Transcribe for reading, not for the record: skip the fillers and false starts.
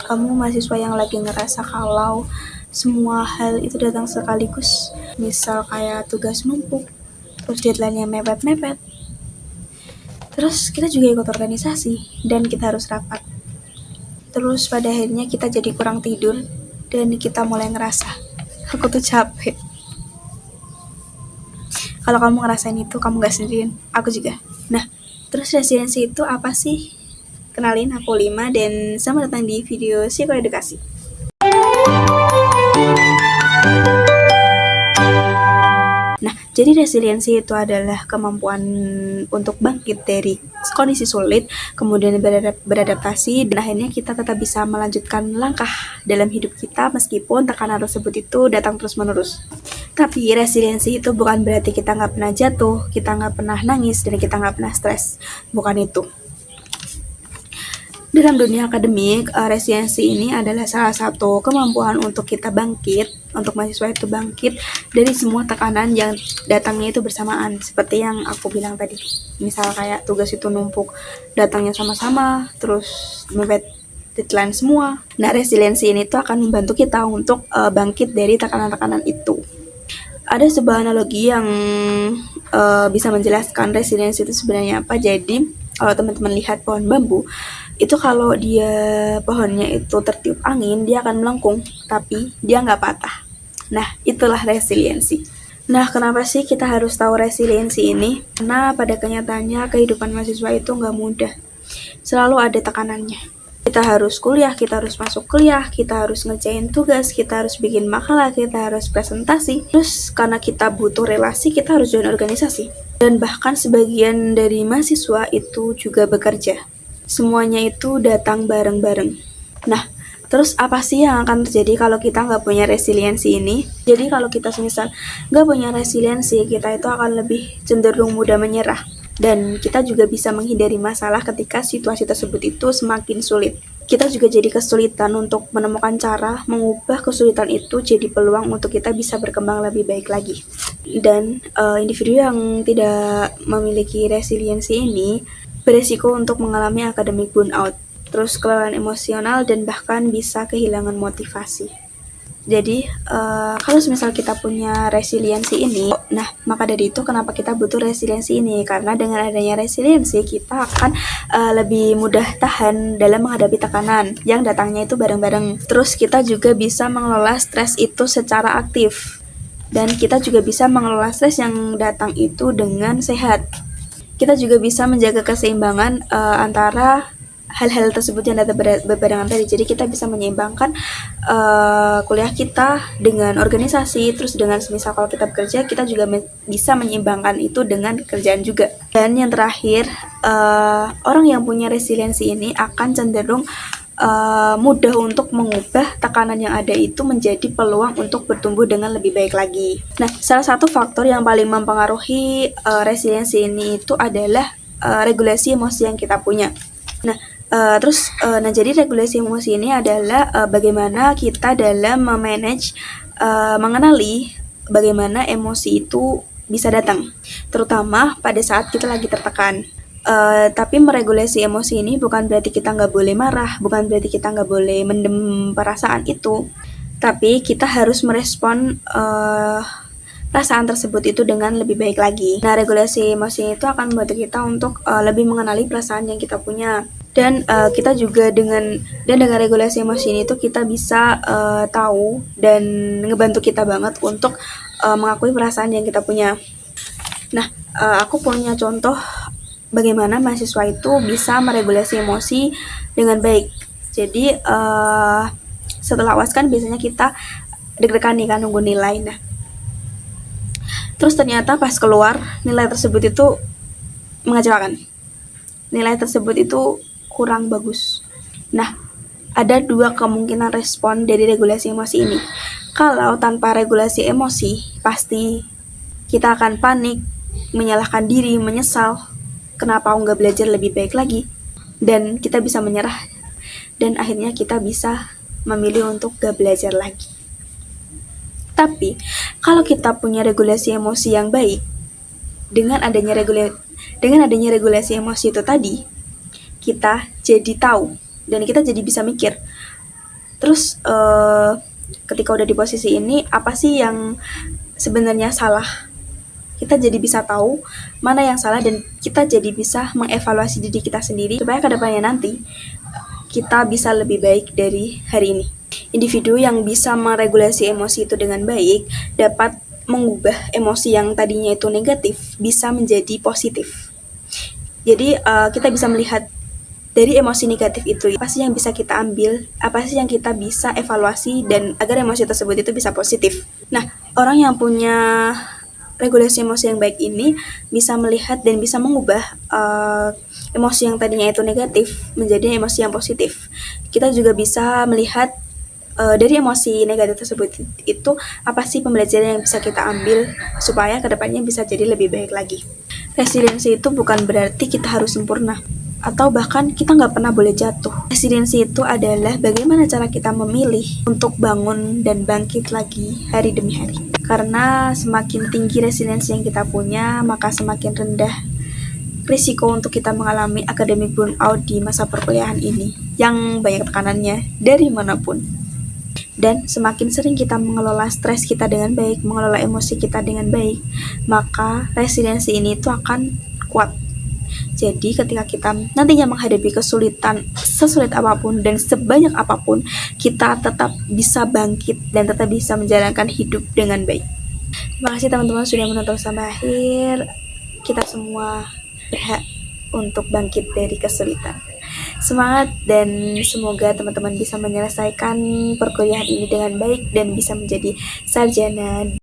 kamu mahasiswa yang lagi ngerasa kalau semua hal itu datang sekaligus, misal kayak tugas numpuk, terus deadline-nya mepet-mepet, terus kita juga ikut organisasi dan kita harus rapat, terus pada akhirnya kita jadi kurang tidur dan kita mulai ngerasa aku tuh capek. Kalau kamu ngerasain itu, kamu gak sendirian, aku juga. Nah, terus resiliensi itu apa sih? Kenalin, aku Lima dan selamat datang di video psikoedukasi. Nah, jadi resiliensi itu adalah kemampuan untuk bangkit dari kondisi sulit, kemudian beradaptasi, dan akhirnya kita tetap bisa melanjutkan langkah dalam hidup kita meskipun tekanan tersebut itu datang terus-menerus. Tapi resiliensi itu bukan berarti kita nggak pernah jatuh, kita nggak pernah nangis, dan kita nggak pernah stres. Bukan itu. Dalam dunia akademik, resiliensi ini adalah salah satu kemampuan untuk kita bangkit, untuk mahasiswa itu bangkit dari semua tekanan yang datangnya itu bersamaan. Seperti yang aku bilang tadi, misal kayak tugas itu numpuk, datangnya sama-sama, terus mepet deadline semua. Nah, resiliensi ini tuh akan membantu kita untuk bangkit dari tekanan-tekanan itu. Ada sebuah analogi yang bisa menjelaskan resiliensi itu sebenarnya apa. Jadi, kalau teman-teman lihat pohon bambu, itu kalau dia pohonnya itu tertiup angin, dia akan melengkung, tapi dia nggak patah. Nah, itulah resiliensi. Nah, kenapa sih kita harus tahu resiliensi ini? Karena pada kenyataannya kehidupan mahasiswa itu nggak mudah. Selalu ada tekanannya. Kita harus kuliah, kita harus masuk kuliah, kita harus ngerjain tugas, kita harus bikin makalah, kita harus presentasi. Terus karena kita butuh relasi, kita harus join organisasi. Dan bahkan sebagian dari mahasiswa itu juga bekerja. Semuanya itu datang bareng-bareng. Nah, terus apa sih yang akan terjadi kalau kita nggak punya resiliensi ini? Jadi kalau kita semisal nggak punya resiliensi, kita itu akan lebih cenderung mudah menyerah. Dan kita juga bisa menghindari masalah ketika situasi tersebut itu semakin sulit. Kita juga jadi kesulitan untuk menemukan cara mengubah kesulitan itu jadi peluang untuk kita bisa berkembang lebih baik lagi. Dan individu yang tidak memiliki resiliensi ini beresiko untuk mengalami academic burnout, terus kelelahan emosional, dan bahkan bisa kehilangan motivasi. Jadi, kalau misal kita punya resiliensi ini, nah, maka dari itu kenapa kita butuh resiliensi ini? Karena dengan adanya resiliensi, kita akan lebih mudah tahan dalam menghadapi tekanan yang datangnya itu bareng-bareng. Terus kita juga bisa mengelola stres itu secara aktif. Dan kita juga bisa mengelola stres yang datang itu dengan sehat. Kita juga bisa menjaga keseimbangan antara hal-hal tersebut yang datang berbarengan tadi. Jadi kita bisa menyeimbangkan kuliah kita dengan organisasi, terus dengan semisal kalau kita bekerja, kita juga bisa menyeimbangkan itu dengan kerjaan juga. Dan yang terakhir, orang yang punya resiliensi ini akan cenderung mudah untuk mengubah tekanan yang ada itu menjadi peluang untuk bertumbuh dengan lebih baik lagi. Nah, salah satu faktor yang paling mempengaruhi resiliensi ini itu adalah regulasi emosi yang kita punya. Nah, jadi regulasi emosi ini adalah bagaimana kita dalam memanage, mengenali bagaimana emosi itu bisa datang, terutama pada saat kita lagi tertekan. Tapi meregulasi emosi ini bukan berarti kita nggak boleh marah, bukan berarti kita nggak boleh mendem perasaan itu, tapi kita harus merespon perasaan tersebut itu dengan lebih baik lagi. Nah, regulasi emosi itu akan membantu kita untuk lebih mengenali perasaan yang kita punya. Dan kita juga dengan regulasi emosi ini tuh kita bisa tahu dan ngebantu kita banget untuk mengakui perasaan yang kita punya. Nah, aku punya contoh bagaimana mahasiswa itu bisa meregulasi emosi dengan baik. Jadi setelah UAS kan biasanya kita deg-degan nih kan nunggu nilai. Nah, terus ternyata pas keluar nilai tersebut itu mengecewakan. Nilai tersebut itu kurang bagus. Nah, ada dua kemungkinan respon dari regulasi emosi ini. Kalau tanpa regulasi emosi, pasti kita akan panik, menyalahkan diri, menyesal, kenapa aku nggak belajar lebih baik lagi, dan kita bisa menyerah, dan akhirnya kita bisa memilih untuk nggak belajar lagi. Tapi, kalau kita punya regulasi emosi yang baik, dengan adanya regulasi emosi itu tadi, kita jadi tahu dan kita jadi bisa mikir Terus ketika udah di posisi ini, apa sih yang sebenarnya salah? Kita jadi bisa tahu mana yang salah dan kita jadi bisa mengevaluasi diri kita sendiri supaya kedepannya nanti kita bisa lebih baik dari hari ini. Individu yang bisa meregulasi emosi itu dengan baik dapat mengubah emosi yang tadinya itu negatif bisa menjadi positif. Jadi kita bisa melihat dari emosi negatif itu apa sih yang bisa kita ambil, apa sih yang kita bisa evaluasi dan agar emosi tersebut itu bisa positif. Nah, orang yang punya regulasi emosi yang baik ini bisa melihat dan bisa mengubah emosi yang tadinya itu negatif menjadi emosi yang positif. Kita juga bisa melihat dari emosi negatif tersebut itu apa sih pembelajaran yang bisa kita ambil supaya kedepannya bisa jadi lebih baik lagi. Resiliensi itu bukan berarti kita harus sempurna atau bahkan kita nggak pernah boleh jatuh. Resiliensi itu adalah bagaimana cara kita memilih untuk bangun dan bangkit lagi hari demi hari. Karena semakin tinggi resiliensi yang kita punya, maka semakin rendah risiko untuk kita mengalami academic burnout di masa perkuliahan ini yang banyak tekanannya dari manapun. Dan semakin sering kita mengelola stres kita dengan baik, mengelola emosi kita dengan baik, maka resiliensi ini itu akan kuat. Jadi ketika kita nantinya menghadapi kesulitan sesulit apapun dan sebanyak apapun, kita tetap bisa bangkit dan tetap bisa menjalankan hidup dengan baik. Terima kasih teman-teman sudah menonton sampai akhir. Kita semua berhak untuk bangkit dari kesulitan. Semangat dan semoga teman-teman bisa menyelesaikan perkuliahan ini dengan baik dan bisa menjadi sarjana